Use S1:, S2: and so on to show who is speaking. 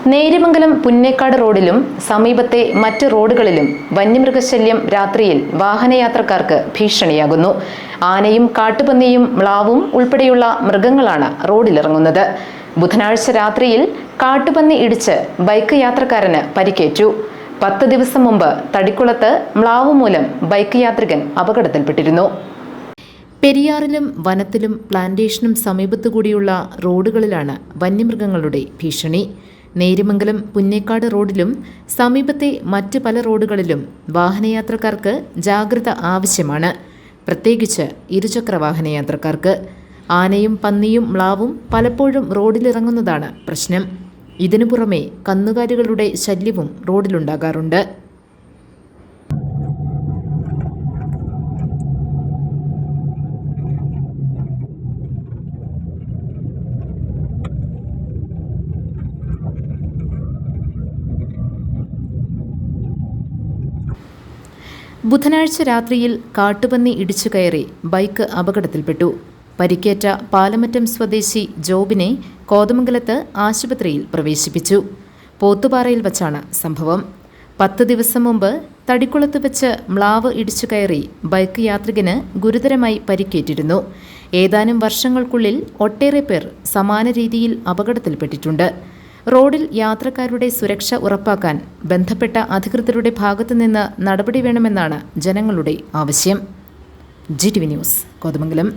S1: നേര്യമംഗലം പുന്നേക്കാട് റോഡിലും സമീപത്തെ മറ്റ് റോഡുകളിലും വന്യമൃഗശല്യം രാത്രിയിൽ വാഹനയാത്രക്കാർക്ക് ഭീഷണിയാകുന്നു. ആനയും കാട്ടുപന്നിയും മ്ലാവും ഉൾപ്പെടെയുള്ള മൃഗങ്ങളാണ് റോഡിലിറങ്ങുന്നത്. ബുധനാഴ്ച രാത്രിയിൽ കാട്ടുപന്നി ഇടിച്ച് ബൈക്ക് യാത്രക്കാരന് പരിക്കേറ്റു. 10 ദിവസം മുമ്പ് തടിക്കുളത്ത് മ്ലാവ് മൂലം ബൈക്ക് യാത്രികൻ അപകടത്തിൽപ്പെട്ടിരുന്നു. പെരിയാറിലും വനത്തിലും പ്ലാന്റേഷനും സമീപത്തുകൂടിയുള്ള റോഡുകളിലാണ് വന്യമൃഗങ്ങളുടെ ഭീഷണി. നേര്യമംഗലം പുന്നേക്കാട് റോഡിലും സമീപത്തെ മറ്റ് പല റോഡുകളിലും വാഹനയാത്രക്കാർക്ക് ജാഗ്രത ആവശ്യമാണ്. പ്രത്യേകിച്ച് ഇരുചക്ര വാഹനയാത്രക്കാർക്ക്. ആനയും പന്നിയും മ്ലാവും പലപ്പോഴും റോഡിലിറങ്ങുന്നതാണ് പ്രശ്നം. ഇതിനു പുറമെ കന്നുകാലികളുടെ ശല്യവും റോഡിലുണ്ടാകാറുണ്ട്. ബുധനാഴ്ച രാത്രിയിൽ കാട്ടുപന്നി ഇടിച്ചു കയറി ബൈക്ക് അപകടത്തിൽപ്പെട്ടു. പരിക്കേറ്റ പാലമറ്റം സ്വദേശി ജോബിനെ കോതമംഗലത്ത് ആശുപത്രിയിൽ പ്രവേശിപ്പിച്ചു. പോത്തുപാറയിൽ വച്ചാണ് സംഭവം. 10 ദിവസം മുമ്പ് തടിക്കുളത്ത് വെച്ച് മ്ലാവ് ഇടിച്ചു കയറി ബൈക്ക് യാത്രികന് ഗുരുതരമായി പരിക്കേറ്റിരുന്നു. ഏതാനും വർഷങ്ങൾക്കുള്ളിൽ ഒട്ടേറെ പേർ സമാന രീതിയിൽ അപകടത്തിൽപ്പെട്ടിട്ടുണ്ട്. റോഡിൽ യാത്രക്കാരുടെ സുരക്ഷ ഉറപ്പാക്കാൻ ബന്ധപ്പെട്ട അധികൃതരുടെ ഭാഗത്തുനിന്ന് നടപടി വേണമെന്നാണ് ജനങ്ങളുടെ ആവശ്യം. GTV news, Kothamangalam.